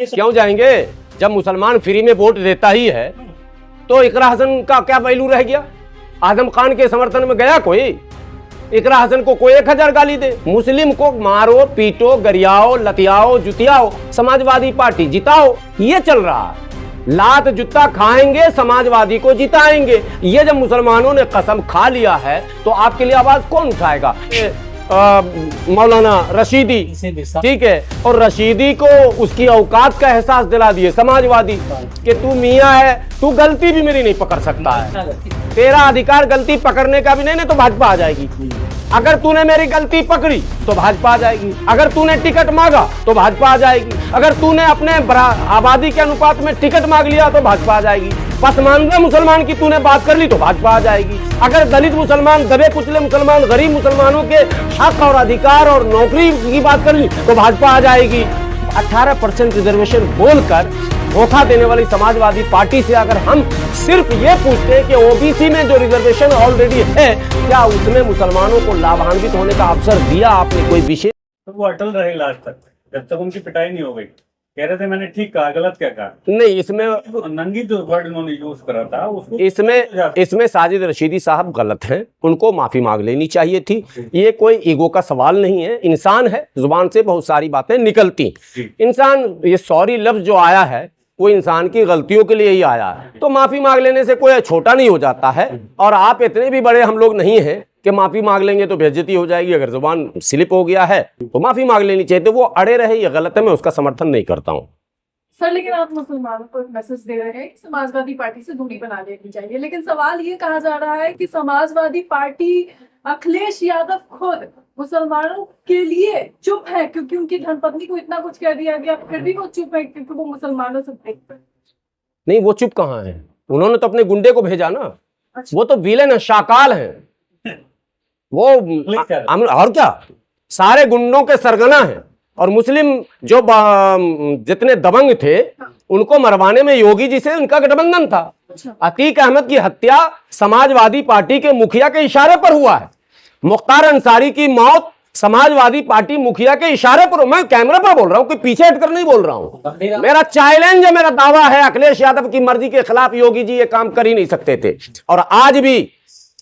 क्यों जाएंगे? जब मुसलमान फ्री में वोट देता ही है तो इकरा हसन का क्या वैल्यू रह गया? आजम खान के समर्थन में गया कोई? इकरा हसन को कोई 1000 गाली दे, मुस्लिम को मारो पीटो गरियाओ लतियाओ जुतियाओ, समाजवादी पार्टी जिताओ, ये चल रहा है। लात जूता खाएंगे समाजवादी को जिताएंगे। ये जब मुसलमानों ने कसम खा लिया है तो आपके लिए आवाज कौन उठाएगा? मौलाना रशीदी, ठीक है, और रशीदी को उसकी औकात का एहसास दिला दिए समाजवादी कि तू मियाँ है, तू गलती भी मेरी नहीं पकड़ सकता है, तेरा अधिकार गलती पकड़ने का भी नहीं तो भाजपा आ जाएगी। अगर तूने मेरी गलती पकड़ी तो भाजपा आ जाएगी, अगर तूने टिकट मांगा तो भाजपा आ जाएगी, अगर तूने अपने आबादी के अनुपात में टिकट मांग लिया तो भाजपा आ जाएगी, पसमानदा मुसलमान की तूने बात कर ली तो भाजपा आ जाएगी, अगर दलित मुसलमान दबे कुचले मुसलमान गरीब मुसलमानों के हक और अधिकार और नौकरी की बात कर ली तो भाजपा आ जाएगी। 18% रिजर्वेशन बोलकर धोखा देने वाली समाजवादी पार्टी से अगर हम सिर्फ ये पूछते हैं कि ओबीसी में जो रिजर्वेशन ऑलरेडी है क्या उसमें मुसलमानों को लाभान्वित होने का अवसर दिया आपने कोई विशेष? तो वो अटल रहे लास्ट तक जब तक उनकी पिटाई नहीं हो गई। कह रहे थे मैंने ठीक कहा, गलत क्या कहा? नहीं, इसमें नंगी जो वर्ड उन्होंने यूज करा था उसको इसमें साजिद रशीदी साहब गलत हैं, उनको माफी मांग लेनी चाहिए थी। ये कोई ईगो का सवाल नहीं है, इंसान है, जुबान से बहुत सारी बातें निकलती। इंसान, ये सॉरी लफ्ज जो आया है वो इंसान की गलतियों के लिए ही आया है, तो माफी मांग लेने से कोई छोटा नहीं हो जाता है। और आप इतने भी बड़े हम लोग नहीं हैं कि माफी मांग लेंगे तो बेइज्जती हो जाएगी। अगर जुबान स्लिप हो गया है तो माफी मांग लेनी चाहिए, तो वो अड़े रहे, ये गलत है, मैं उसका समर्थन नहीं करता हूँ। सर, लेकिन आप मुसलमानों को एक मैसेज दे रहे हैं कि समाजवादी पार्टी से दूरी बना लेनी चाहिए, लेकिन सवाल ये कहा जा रहा है कि समाजवादी पार्टी अखिलेश यादव खुद मुसलमानों के लिए चुप है क्योंकि उनकी धर्मपत्नी को इतना कुछ कह दिया गया, फिर भी वो चुप है क्योंकि वो मुसलमानों से नहीं। वो चुप कहाँ है? उन्होंने तो अपने गुंडे को भेजा ना। अच्छा। वो तो विलेन है, शाकाल है वो, और क्या, सारे गुंडों के सरगना है। और मुस्लिम जो जितने दबंग थे उनको मरवाने में योगी जी से उनका गठबंधन था। अच्छा। अतीक अहमद की हत्या समाजवादी पार्टी के मुखिया के इशारे पर हुआ है। मुख्तार अंसारी की मौत समाजवादी पार्टी मुखिया के इशारे पर। मैं कैमरे पर बोल रहा हूं, कि पीछे हटकर नहीं बोल रहा हूं। मेरा चैलेंज है, मेरा दावा है, अखिलेश यादव की मर्जी के खिलाफ योगी जी ये काम कर ही नहीं सकते थे। और आज भी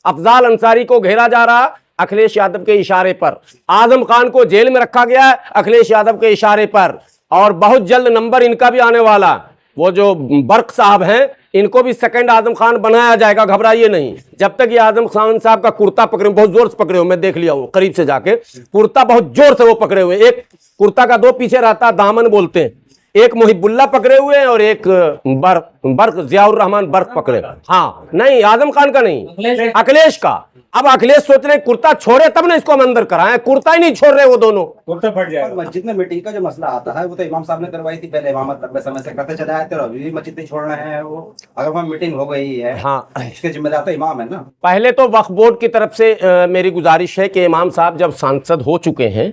अफजाल अंसारी को घेरा जा रहा अखिलेश यादव के इशारे पर, आजम खान को जेल में रखा गया अखिलेश यादव के इशारे पर, और बहुत जल्द नंबर इनका भी आने वाला। वो जो बर्क साहब हैं इनको भी सेकंड आजम खान बनाया जाएगा, घबराइए नहीं। जब तक ये आजम खान साहब का कुर्ता पकड़े, बहुत जोर से पकड़े हुए, मैं देख लिया हूं करीब से जाके, कुर्ता बहुत जोर से वो पकड़े हुए। एक कुर्ता का दो पीछे रहता, दामन बोलते हैं। एक मुहिबुल्ला पकड़े हुए और एक बर्क जियाउर रहमान बर्क पकड़े। हाँ, नहीं आजम खान का नहीं, अखिलेश का। अब अखिलेश सोच रहे कुर्ता छोड़े तब ना इसको हम अंदर कराएं, कुर्ता ही नहीं छोड़ रहे वो दोनों। कुर्ता फट जाएगा। मस्जिद में मीटिंग का जो मसला आता है वो तो इमाम साहब ने करवाई थी पहले, इमामत लंबे समय से करते चले आए थे, और अभी भी मस्जिद नहीं छोड़ रहे हैं वो। अगर वहाँ मीटिंग हो गई है, हाँ, इसके जिम्मेदार तो इमाम है ना। पहले तो वक्फ बोर्ड की तरफ से मेरी गुजारिश है कि इमाम साहब जब सांसद हो चुके हैं,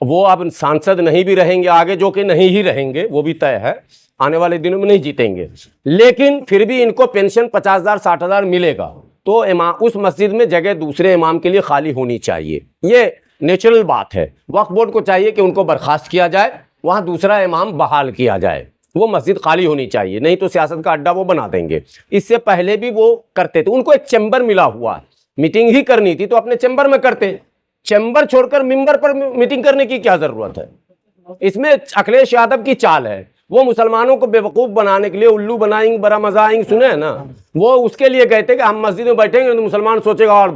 वो अब सांसद नहीं भी रहेंगे आगे, जो कि नहीं ही रहेंगे, वो भी तय है, आने वाले दिनों में नहीं जीतेंगे, लेकिन फिर भी इनको पेंशन 50,000 60,000 मिलेगा। तो इमाम, उस मस्जिद में जगह दूसरे इमाम के लिए खाली होनी चाहिए, ये नेचुरल बात है। वक्फ बोर्ड को चाहिए कि उनको बर्खास्त किया जाए, वहाँ दूसरा इमाम बहाल किया जाए, वो मस्जिद खाली होनी चाहिए, नहीं तो सियासत का अड्डा वो बना देंगे। इससे पहले भी वो करते थे, उनको एक चैम्बर मिला हुआ है, मीटिंग ही करनी थी तो अपने चैम्बर में करते, चैम्बर छोड़कर मिंबर पर मीटिंग करने की क्या जरूरत है? इसमें अखिलेश यादव की चाल है, वो मुसलमानों को बेवकूफ़ बनाने के लिए, उल्लू बनाएंगे बड़ा मजा आएंगे, सुने है ना, वो उसके लिए कहते कि हम मस्जिद में बैठेंगे तो मुसलमान सोचेगा और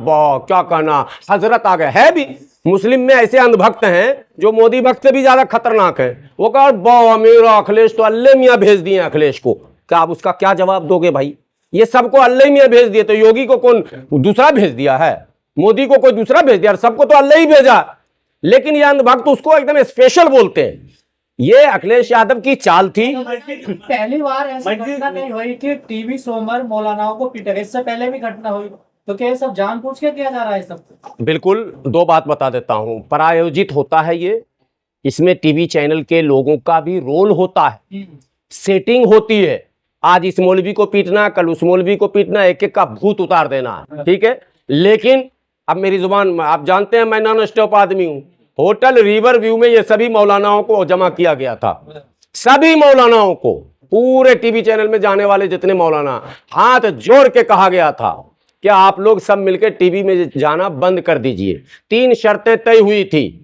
क्या कहना, हजरत आ गए। है भी मुस्लिम में ऐसे अंधभक्त हैं जो मोदी भक्त से भी ज्यादा खतरनाक है, वो कहा मेरा अखिलेश तो अल्लाह मियाँ भेज दिए अखिलेश को, क्या आप उसका क्या जवाब दोगे भाई? ये सबको अल्लाह मियाँ भेज दिए, तो योगी को कौन दूसरा भेज दिया है? मोदी को कोई दूसरा भेज दिया? सबको तो अल्लाह ही भेजा, लेकिन ये अंधभक्त उसको एकदम स्पेशल बोलते हैं। ये अखिलेश यादव की चाल थी। पहली बार ऐसी घटना नहीं हुई कि टीवी सोमर मौलानाओं को पीटा, इससे पहले भी घटना हुई, तो क्या ये सब जानबूझ के किया जा रहा है सब? बिल्कुल, दो बात बता देता हूं, प्रायोजित होता है ये, इसमें टीवी चैनल के लोगों का भी रोल होता है, सेटिंग होती है, आज इस मौलवी को पीटना, कल उस मौलवी को पीटना, एक एक का भूत उतार देना, ठीक है। लेकिन अब मेरी जुबान, आप जानते हैं मैं नॉन स्टॉप आदमी हूं, होटल रिवर व्यू में ये सभी मौलानाओं को जमा किया गया था, सभी मौलानाओं को, पूरे टीवी चैनल में जाने वाले जितने मौलाना, हाथ जोड़ के कहा गया था कि आप लोग सब मिलकर टीवी में जाना बंद कर दीजिए। 3 शर्तें तय हुई थी।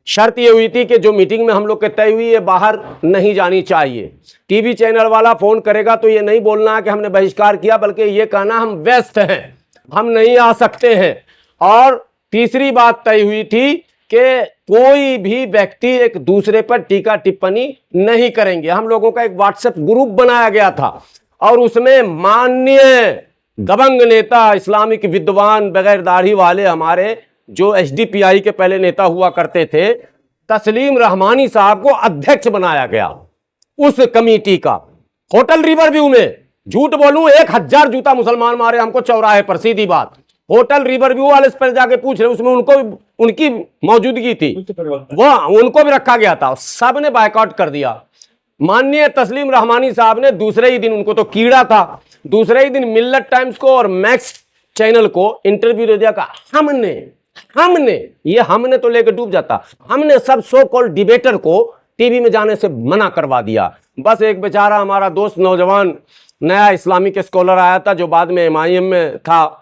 शर्त ये हुई थी कि जो मीटिंग में हम लोग के तय हुई है बाहर नहीं जानी चाहिए। टीवी चैनल वाला फोन करेगा तो ये नहीं बोलना है कि हमने बहिष्कार किया, बल्कि ये कहना हम व्यस्त हैं, हम नहीं आ सकते हैं। और तीसरी बात तय हुई थी कि कोई भी व्यक्ति एक दूसरे पर टीका टिप्पणी नहीं करेंगे। हम लोगों का एक व्हाट्सएप ग्रुप बनाया गया था और उसमें माननीय दबंग नेता, इस्लामिक विद्वान, बगैर दाढ़ी वाले हमारे जो एसडीपीआई के पहले नेता हुआ करते थे, तस्लीम रहमानी साहब को अध्यक्ष बनाया गया उस कमेटी का। होटल रिवरव्यू में, झूठ बोलूं, 1000 जूता मुसलमान मारे हमको चौराहे पर, सीधी बात। होटल रिवरव्यू वाले इस पर जाके पूछ रहे, उसमें उनको उनकी मौजूदगी थी, वो उनको भी रखा गया था, सब ने बायकॉट कर दिया। माननीय तस्लीम रहमानी साहब ने दूसरे ही दिन, उनको तो कीड़ा था, दूसरे ही दिन मिल्लत टाइम्स को और मैक्स चैनल को इंटरव्यू दे दिया। कहा हमने तो लेकर डूब जाता, हमने सब सो कॉल्ड डिबेटर को टीवी में जाने से मना करवा दिया। बस एक बेचारा हमारा दोस्त नौजवान नया इस्लामिक स्कॉलर आया था जो बाद में MIM में था,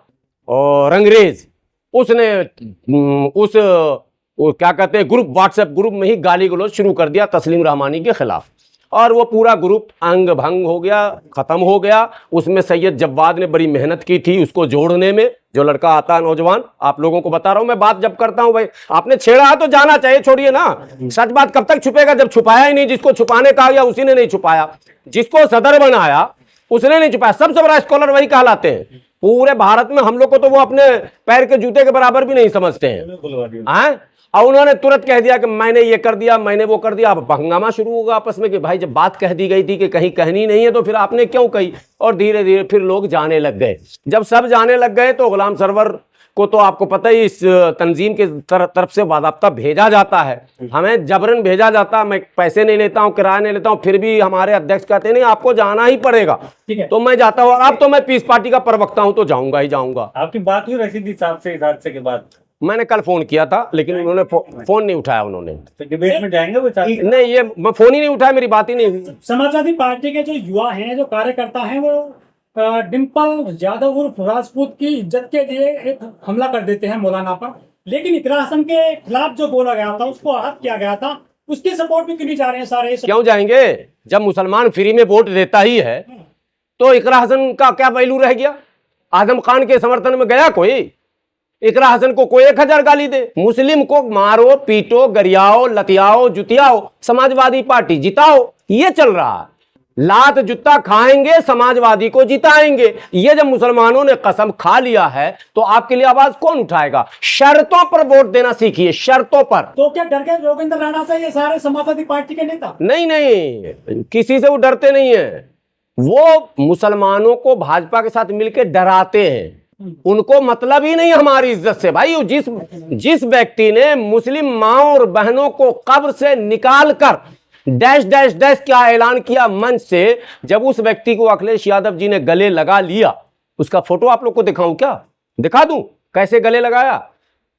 और अंग्रेज, उसने क्या कहते हैं ग्रुप, व्हाट्सएप ग्रुप में ही गाली गलौज शुरू कर दिया तस्लीम रहमानी के खिलाफ, और वो पूरा ग्रुप अंग भंग हो गया, खत्म हो गया। उसमें सैयद जव्वाद ने बड़ी मेहनत की थी उसको जोड़ने में। जो लड़का आता है नौजवान, आप लोगों को बता रहा हूं मैं, बात जब करता हूं भाई, आपने छेड़ा है तो जाना चाहिए, छोड़िए ना। सच बात कब तक छुपेगा जब छुपाया ही नहीं। जिसको छुपाने कहा गया उसी ने नहीं छुपाया, जिसको सदर बनाया उसने नहीं छुपाया। सबसे बड़ा स्कॉलर वही कहलाते हैं पूरे भारत में। हम लोग को तो वो अपने पैर के जूते के बराबर भी नहीं समझते हैं। और उन्होंने तुरंत कह दिया कि मैंने ये कर दिया, मैंने वो कर दिया। अब हंगामा शुरू होगा आपस में कि भाई जब बात कह दी गई थी कि कहीं कहनी नहीं है तो फिर आपने क्यों कही। और धीरे धीरे फिर लोग जाने लग गए। जब सब जाने लग गए तो गुलाम सरवर को तो आपको पता ही, इस तंजीम के तरफ से वादाब्ता भेजा जाता है, हमें जबरन भेजा जाता है। मैं पैसे नहीं लेता हूँ, किराया नहीं लेता हूँ, फिर भी हमारे अध्यक्ष कहते नहीं आपको जाना ही पड़ेगा, तो मैं जाता हूँ। अब तो मैं पीस पार्टी का प्रवक्ता हूँ तो जाऊंगा ही जाऊंगा। आपकी बात हुई रशीदी साहब से इस हादसे के बाद? मैंने कल फोन किया था लेकिन उन्होंने फोन नहीं उठाया। उन्होंने तो डिबेट में जाएंगे वो? नहीं, ये मैं फोन ही नहीं उठाया, मेरी बात ही नहीं हुई। समाजवादी पार्टी के जो युवा हैं, जो कार्यकर्ता हैं, वो डिम्पल यादव उर्फ राजपूत की इज्जत के लिए एक हमला कर देते हैं मौलाना पर। लेकिन इकरा हसन के खिलाफ जो बोला गया था, उसको आहत किया गया था, उसकी सपोर्ट भी क्यों जा रहे हैं सारे? क्यों जाएंगे? जब मुसलमान फ्री में वोट देता ही है तो इकरा हसन का क्या वैल्यू रह गया? आजम खान के समर्थन में गया कोई? इकरा हसन को कोई 1000 गाली दे, मुस्लिम को मारो, पीटो, गरियाओ, लतियाओ, जुतियाओ, समाजवादी पार्टी जिताओ, ये चल रहा है। लात जुत्ता खाएंगे, समाजवादी को जिताएंगे। ये जब मुसलमानों ने कसम खा लिया है तो आपके लिए आवाज कौन उठाएगा? शर्तों पर वोट देना सीखिए, शर्तों पर। तो क्या डर गए योगेंद्र राणा से ये सारे समाजवादी पार्टी के नेता? नहीं, किसी से वो डरते नहीं है। वो मुसलमानों को भाजपा के साथ मिलकर डराते हैं। उनको मतलब ही नहीं हमारी इज्जत से। भाई जिस व्यक्ति ने मुस्लिम माओ और बहनों को कब्र से निकाल कर डैश डैश डैश क्या ऐलान किया मंच से, जब उस व्यक्ति को अखिलेश यादव जी ने गले लगा लिया, उसका फोटो आप लोग को दिखाऊं क्या? दिखा दूं कैसे गले लगाया?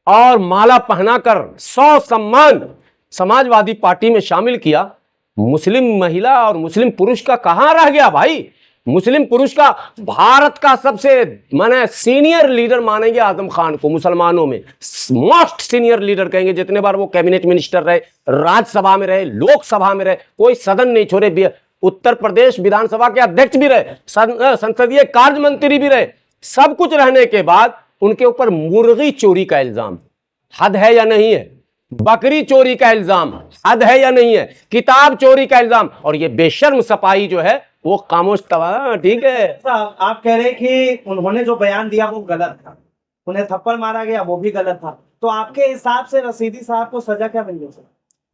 और माला पहनाकर 100 सम्मान समाजवादी पार्टी में शामिल किया। मुस्लिम महिला और मुस्लिम पुरुष का कहां रह गया भाई? मुस्लिम पुरुष का, भारत का सबसे माने सीनियर लीडर मानेंगे आजम खान को, मुसलमानों में मोस्ट सीनियर लीडर कहेंगे। जितने बार वो कैबिनेट मिनिस्टर रहे, राज्यसभा में रहे, लोकसभा में रहे, कोई सदन नहीं छोड़े, उत्तर प्रदेश विधानसभा के अध्यक्ष भी रहे, संसदीय कार्य मंत्री भी रहे। सब कुछ रहने के बाद उनके ऊपर मुर्गी चोरी का इल्जाम, हद है या नहीं है? बकरी चोरी का इल्जाम, हद है या नहीं है? किताब चोरी का इल्जाम, और ये बेशर्म सपाही जो है वो खामोश तवा। ठीक है, आप कह रहे कि उन्होंने जो बयान दिया वो गलत था, उन्हें थप्पड़ मारा गया वो भी गलत था, तो आपके हिसाब से रशीदी साहब को सजा क्या मिलेगी?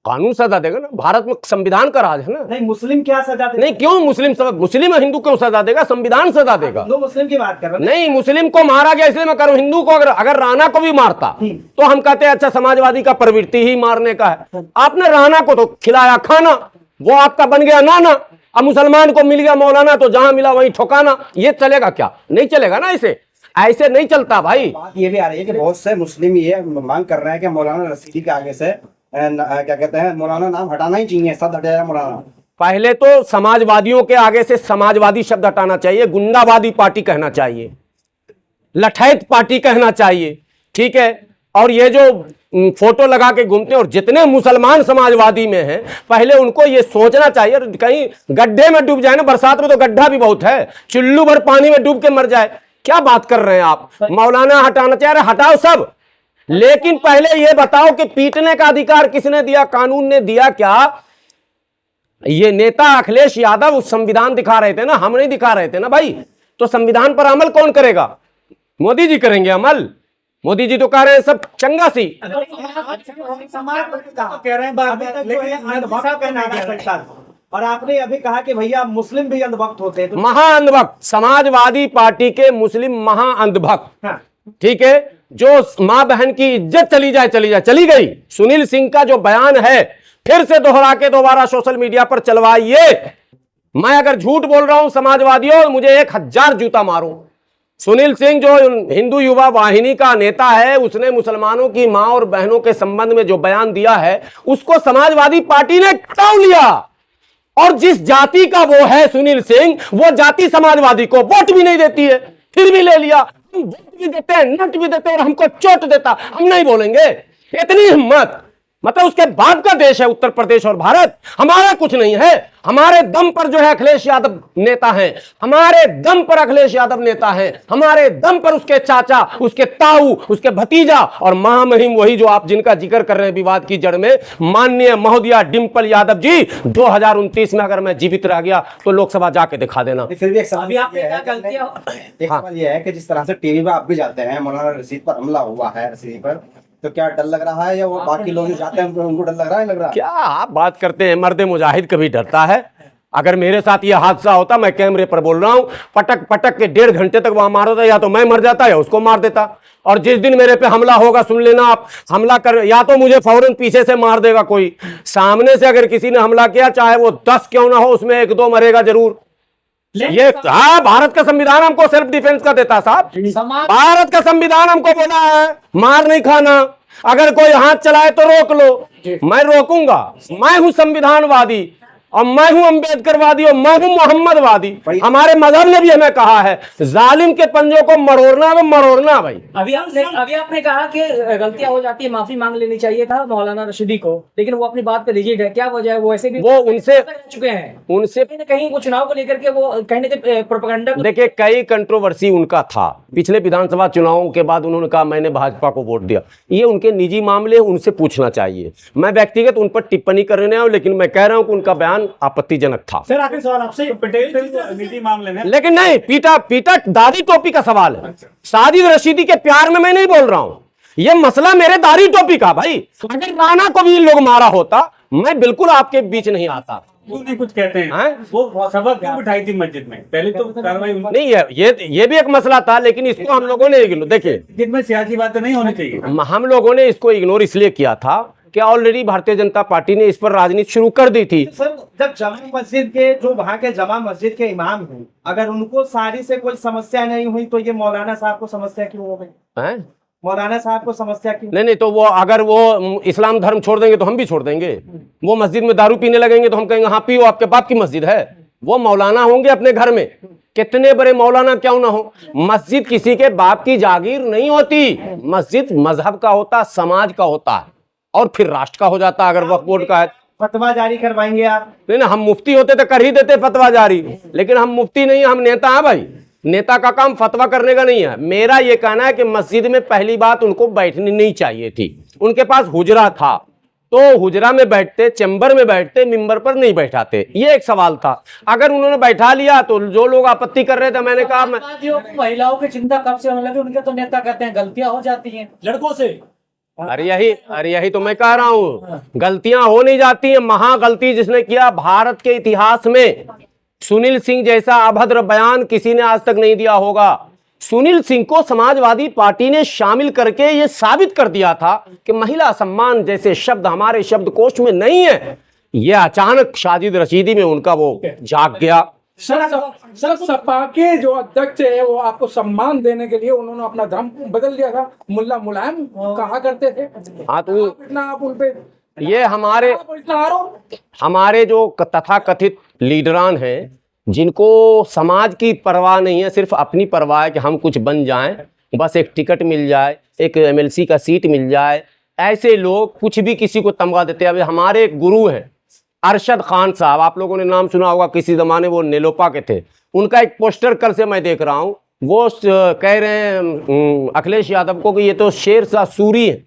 कानून सजा देगा ना, भारत में संविधान का राज है ना। नहीं, मुस्लिम क्या सजा देगा? नहीं, क्यों मुस्लिम हिंदू क्यों सजा देगा? संविधान सजा देगा। हिंदू मुस्लिम की बात कर रहे हैं। नहीं, मुस्लिम को मारा गया इसलिए मैं करूं। हिंदू को अगर राणा को भी मारता तो हम कहते हैं अच्छा समाजवादी का प्रवृत्ति ही मारने का है। आपने राणा को तो खिलाया खाना, वो आपका बन गया नाना। अब मुसलमान को मिल गया मौलाना तो जहां मिला वहीं ठोकाना। ये चलेगा क्या? नहीं चलेगा ना, ऐसे नहीं चलता भाई। बात ये भी आ रही है कि बहुत से मुस्लिम ये मांग कर रहे हैं कि मौलाना रशीदी के आगे से क्या कहते हैं, मौलाना नाम हटाना ही चाहिए, सब हट जाएगा मौलाना। पहले तो समाजवादियों के आगे से समाजवादी शब्द हटाना चाहिए, गुंडावादी पार्टी कहना चाहिए, लठैत पार्टी कहना चाहिए, ठीक है। और ये जो फोटो लगा के घूमते हैं और जितने मुसलमान समाजवादी में हैं, पहले उनको ये सोचना चाहिए कहीं गड्ढे में डूब जाए ना, बरसात में तो गड्ढा भी बहुत है, चुल्लू भर पानी में डूब के मर जाए। क्या बात कर रहे हैं आप? मौलाना हटाना चाह रहे, हटाओ सब, लेकिन पहले ये बताओ कि पीटने का अधिकार किसने दिया? कानून ने दिया क्या? ये नेता अखिलेश यादव संविधान दिखा रहे थे ना, हम नहीं दिखा रहे थे ना भाई। तो संविधान पर अमल कौन करेगा? मोदी जी करेंगे अमल। मोदी जी तो कह रहे हैं सब चंगा सी। और आपने अभी कहा कि भैया मुस्लिम भी अंधभक्त होते हैं, तो महाअंधभक्त, समाजवादी पार्टी के मुस्लिम महाअंधभक्त, ठीक है। जो मां बहन की इज्जत चली जाए चली गई। सुनील सिंह का जो बयान है फिर से दोहरा के दोबारा सोशल मीडिया पर चलवाइए। मैं अगर झूठ बोल रहा हूं समाजवादियों, मुझे 1000 जूता मारो। सुनील सिंह जो हिंदू युवा वाहिनी का नेता है, उसने मुसलमानों की मां और बहनों के संबंध में जो बयान दिया है, उसको समाजवादी पार्टी ने टाल लिया। और जिस जाति का वो है सुनील सिंह, वो जाति समाजवादी को वोट भी नहीं देती है, फिर भी ले लिया। हम वोट भी देते हैं, नोट भी देते हैं, और हमको चोट देता, हम नहीं बोलेंगे। इतनी हिम्मत, मतलब उसके बाद का देश है उत्तर प्रदेश और भारत। हमारा कुछ नहीं है, हमारे दम पर जो है अखिलेश यादव नेता हैं, हमारे दम पर अखिलेश यादव नेता हैं, हमारे दम पर उसके चाचा, उसके ताऊ, उसके भतीजा और महामहिम वही जो आप जिनका जिक्र कर रहे हैं विवाद की जड़ में, माननीय महोदया डिंपल यादव जी। 2029 में अगर मैं जीवित रह गया तो लोकसभा जाके दिखा देना। फिर भी एक सवाल ये है कि जिस तरह से टीवी पे आप भी जाते हैं, मौलाना रशीद पर हमला हुआ है, रशीद पर, तो क्या डर लग रहा है या वो बाकी लोग जाते हैं उनको डर लग रहा है? लग रहा है क्या आप बात करते हैं? मर्द मुजाहिद कभी डरता है? अगर मेरे साथ ये हादसा होता, मैं कैमरे पर बोल रहा हूं, पटक पटक के 1.5 घंटे तक वहां मार देता, या तो मैं मर जाता या उसको मार देता। और जिस दिन मेरे पे हमला होगा, सुन लेना आप, हमला कर, या तो मुझे फौरन पीछे से मार देगा कोई, सामने से अगर किसी ने हमला किया, चाहे वो 10 क्यों ना हो, उसमें 1-2 मरेगा जरूर। ये भारत का संविधान हमको सेल्फ डिफेंस का देता साहब। भारत का संविधान हमको बोला है मार नहीं खाना, अगर कोई हाथ चलाए तो रोक लो। मैं रोकूंगा, मैं हूं संविधानवादी और मैं हूं अंबेडकरवादी और मैं हूं मोहम्मदवादी। हमारे मजहब ने भी हमें कहा है जालिम के पंजों को मरोड़ना तो मरोड़ना भाई। अभी आपने कहा कि गलतियां हो जाती है, माफी मांग लेनी चाहिए था मौलाना रशीदी को, लेकिन वो अपनी बात पे रिजिड है। क्या वजह है? वो ऐसे भी वो उनसे चुके हैं, उनसे कहीं न कहीं वो चुनाव को लेकर के वो कहने के प्रोपेगेंडा। देखिए, कई कंट्रोवर्सी उनका था पिछले विधानसभा चुनावों के बाद। उन्होंने कहा मैंने भाजपा को वोट दिया। ये उनके निजी मामले, उनसे पूछना चाहिए। मैं व्यक्तिगत उन पर टिप्पणी करने आऊं, लेकिन मैं कह रहा हूं कि उनका बयान आपत्तिजनक था। सर आखिरी सवाल आपसे, पटेल निजी मामले में, लेकिन नहीं, पीटा दाढ़ी टोपी का सवाल है। साजिद रशीदी के प्यार में मैं नहीं बोल रहा हूं, ये मसला मेरे दाढ़ी टोपी का। भाई अगर राणा को भी लोग मारा होता, मैं बिल्कुल आपके बीच नहीं आता। क्यों नहीं कुछ कहते हैं? वो सबक क्यों बिठाई थी मस्जिद में? पहले तो कार्रवाई नहीं है, ये भी एक मसला था, लेकिन इसको हम लोगों ने इग्नोर, देखिए जिनमें सियासी बातें नहीं होनी चाहिए, हम लोगों ने इसको इग्नोर इसलिए किया था कि ऑलरेडी भारतीय जनता पार्टी ने इस पर राजनीति शुरू कर दी थी। सर, जब जमा मस्जिद के जो वहाँ के जमा मस्जिद के इमाम हैं, अगर उनको सारी से कोई समस्या नहीं हुई, तो ये मौलाना साहब को समस्या क्यों हो गई? मौलाना साहब को समस्या क्यों? नहीं, तो वो अगर वो इस्लाम धर्म छोड़ देंगे तो हम भी छोड़ देंगे। वो मस्जिद में दारू पीने लगेंगे तो हम कहेंगे हाँ पियो, आपके बाप की मस्जिद है। वो मौलाना होंगे अपने घर में, कितने बड़े मौलाना क्यों ना हो। मस्जिद किसी के बाप की जागीर नहीं होती। मस्जिद मजहब का होता, समाज का होता है, और फिर राष्ट्र का हो जाता अगर वक्फ बोर्ड का है। फतवा जारी करवाएंगे आप? नहीं ना, हम मुफ्ती होते तो कर ही देते फतवा जारी, लेकिन हम मुफ्ती नहीं, हम नेता हैं भाई। नेता का काम फतवा करने का नहीं है। मेरा ये कहना है कि मस्जिद में पहली बात उनको बैठनी नहीं चाहिए थी। उनके पास हुजरा था तो हुजरा में बैठते, चैम्बर में बैठते, मिंबर पर नहीं बैठाते। ये एक सवाल था। अगर उन्होंने बैठा लिया तो जो लोग आपत्ति कर रहे थे, मैंने कहा महिलाओं की चिंता कब से होने लगी? उनके तो नेता कहते हैं गलतियां हो जाती हैं लड़कों से। अरे यही तो मैं कह रहा हूं, गलतियां हो नहीं जाती हैं। महागलती जिसने किया भारत के इतिहास में, सुनील सिंह जैसा अभद्र बयान किसी ने आज तक नहीं दिया होगा। सुनील सिंह को समाजवादी पार्टी ने शामिल करके ये साबित कर दिया था कि महिला सम्मान जैसे शब्द हमारे शब्दकोश में नहीं है। ये अचानक साजिद रशीदी में उनका वो जाग गया। सर सपा के जो अध्यक्ष है वो आपको सम्मान देने के लिए उन्होंने अपना धर्म बदल दिया था। मुल्ला मुलायम कहा करते थे, हाँ, तो इतना आप उनपे ये हमारे हमारे जो तथाकथित लीडरान हैं, जिनको समाज की परवाह नहीं है, सिर्फ अपनी परवाह है कि हम कुछ बन जाएं, बस एक टिकट मिल जाए, एक MLC का सीट मिल जाए, ऐसे लोग कुछ भी किसी को तमगा देते हैं। अभी हमारे एक गुरु हैं अरशद खान साहब, आप लोगों ने नाम सुना होगा, किसी ज़माने वो नेलोपा के थे। उनका एक पोस्टर कल से मैं देख रहा हूँ, वो कह रहे हैं अखिलेश यादव को कि ये तो शेरशाह सूरी है।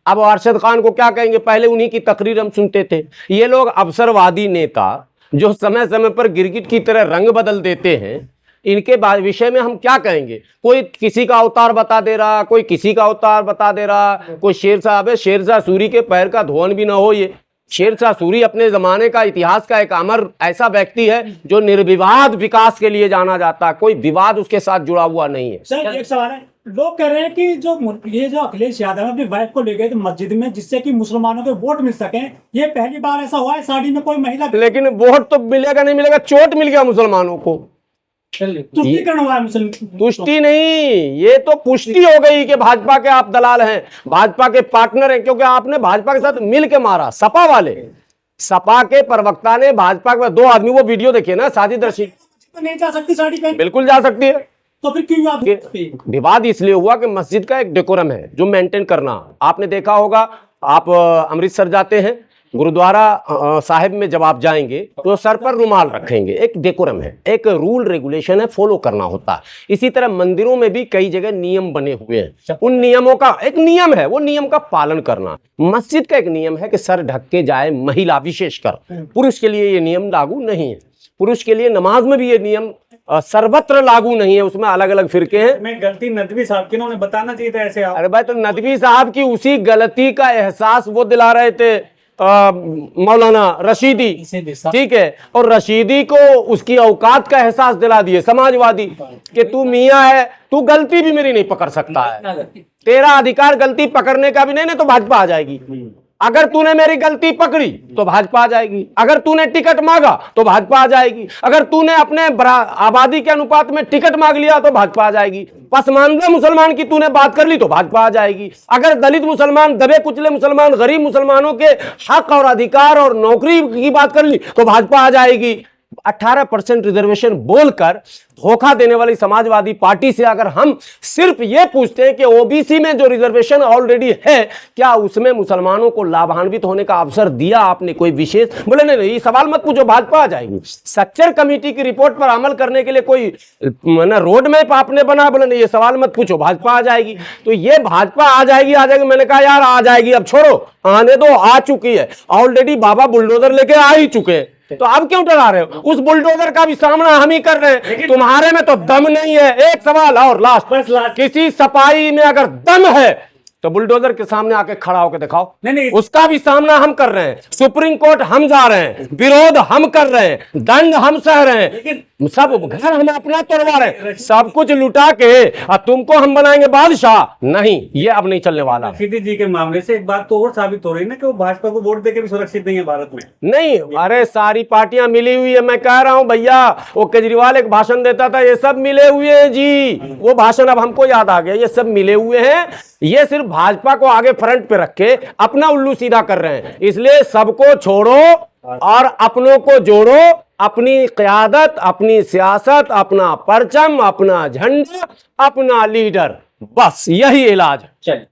अब अरशद खान को क्या कहेंगे, पहले उन्हीं की तकरीर हम सुनते थे। ये लोग अवसरवादी नेता जो समय समय पर गिरगिट की तरह रंग बदल देते हैं, इनके विषय में हम क्या कहेंगे। कोई किसी का अवतार बता दे रहा, कोई किसी का अवतार बता दे रहा, कोई शेरशाह है। शेरशाह सूरी के पैर का धोवन भी ना हो। ये शेरशाह सूरी अपने जमाने का इतिहास का एक अमर ऐसा व्यक्ति है जो निर्विवाद विकास के लिए जाना जाता है, कोई विवाद उसके साथ जुड़ा हुआ नहीं है। सर एक सवाल है, लोग कह रहे हैं कि जो अखिलेश यादव अपनी वाइफ को ले गए थे मस्जिद में जिससे कि मुसलमानों के वोट मिल सके, ये पहली बार ऐसा हुआ है साड़ी में कोई महिला। लेकिन वोट तो मिलेगा नहीं मिलेगा, चोट मिल गया मुसलमानों को। तुष्टिकरण हुआ है मुस्लिम, तुष्टि नहीं, ये तो पुष्टि हो गई कि भाजपा के आप दलाल हैं, भाजपा के पार्टनर हैं, क्योंकि आपने भाजपा के साथ मिल के मारा। सपा वाले, सपा के प्रवक्ता ने भाजपा के 2 आदमी, वो वीडियो देखिए ना, साजिद रशीद। तो नहीं जा सकती साड़ी पहन, बिल्कुल जा सकती है। तो फिर क्यों विवाद इसलिए हुआ कि मस्जिद का एक डेकोरम है जो मेंटेन करना। आपने देखा होगा, आप अमृतसर जाते हैं, गुरुद्वारा साहिब में जब आप जाएंगे तो सर पर रुमाल रखेंगे, एक डेकोरम है, एक रूल रेगुलेशन है, फॉलो करना होता है। इसी तरह मंदिरों में भी कई जगह नियम बने हुए हैं, उन नियमों का एक नियम है, वो नियम का पालन करना। मस्जिद का एक नियम है कि सर ढक के जाए महिला, विशेषकर पुरुष के लिए ये नियम लागू नहीं है। पुरुष के लिए नमाज में भी ये नियम सर्वत्र लागू नहीं है, उसमें अलग अलग फिरके हैं। मैं गलती नदवी साहब की, उन्होंने बताना चाहिए था ऐसे। अरे भाई, तो नदवी साहब की उसी गलती का एहसास वो दिला रहे थे मौलाना रशीदी, ठीक है, और रशीदी को उसकी औकात का एहसास दिला दिए समाजवादी कि तू मियाँ है, तू गलती भी मेरी नहीं पकड़ सकता है, तेरा अधिकार गलती पकड़ने का भी नहीं तो भाजपा आ जाएगी। अगर तूने मेरी गलती पकड़ी तो भाजपा आ जाएगी, अगर तूने टिकट मांगा तो भाजपा आ जाएगी, अगर तूने अपने आबादी के अनुपात में टिकट मांग लिया तो भाजपा आ जाएगी, पसमानदा मुसलमान की तूने बात कर ली तो भाजपा आ जाएगी, अगर दलित मुसलमान, दबे कुचले मुसलमान, गरीब मुसलमानों के हक और अधिकार और नौकरी की बात कर ली तो भाजपा आ जाएगी। 18% रिजर्वेशन बोलकर धोखा देने वाली समाजवादी पार्टी से अगर हम सिर्फ ये पूछते हैं कि ओबीसी में जो रिजर्वेशन ऑलरेडी है, क्या उसमें मुसलमानों को लाभान्वित होने का अवसर दिया आपने कोई विशेष? बोले नहीं, ये सवाल मत पूछो, भाजपा आ जाएगी। सच्चर कमेटी की रिपोर्ट पर अमल करने के लिए कोई ना रोड मैप आपने बना, बोले नहीं, ये सवाल मत पूछो, भाजपा आ जाएगी। तो ये भाजपा आ जाएगी, आ जाएगी, मैंने कहा यार आ जाएगी, अब छोड़ो, आने दो, आ चुकी है ऑलरेडी, बाबा बुलडोजर लेके आ ही चुके हैं, तो अब क्यों डरा रहे हो? उस बुलडोजर का भी सामना हम ही कर रहे हैं, तुम्हारे में तो दम नहीं है। एक सवाल और लास्ट, किसी सपाई में अगर दम है तो बुलडोजर के सामने आके खड़ा होकर दिखाओ। नहीं, उसका भी सामना हम कर रहे हैं, सुप्रीम कोर्ट हम जा रहे हैं, विरोध हम कर रहे हैं, दंड हम सह रहे हैं, सब घर हम अपना तोड़वा रहे हैं, सब कुछ लुटा के और तुमको हम बनाएंगे बादशाह। नहीं, ये अब नहीं चलने वाला। रशीदी जी के मामले से एक बात तो और साबित हो रही है ना कि वो भाजपा को वोट देके भी सुरक्षित नहीं है भारत में। नहीं, अरे सारी पार्टियां मिली हुई है, मैं कह रहा हूं भैया, वो केजरीवाल एक भाषण देता था, ये सब मिले हुए हैं जी, वो भाषण अब हमको याद आ गया, ये सब मिले हुए हैं, ये सिर्फ भाजपा को आगे फ्रंट पे रख के अपना उल्लू सीधा कर रहे हैं। इसलिए सबको छोड़ो और अपनों को जोड़ो, अपनी क़यादत, अपनी सियासत, अपना परचम, अपना झंडा, अपना लीडर, बस यही इलाज है।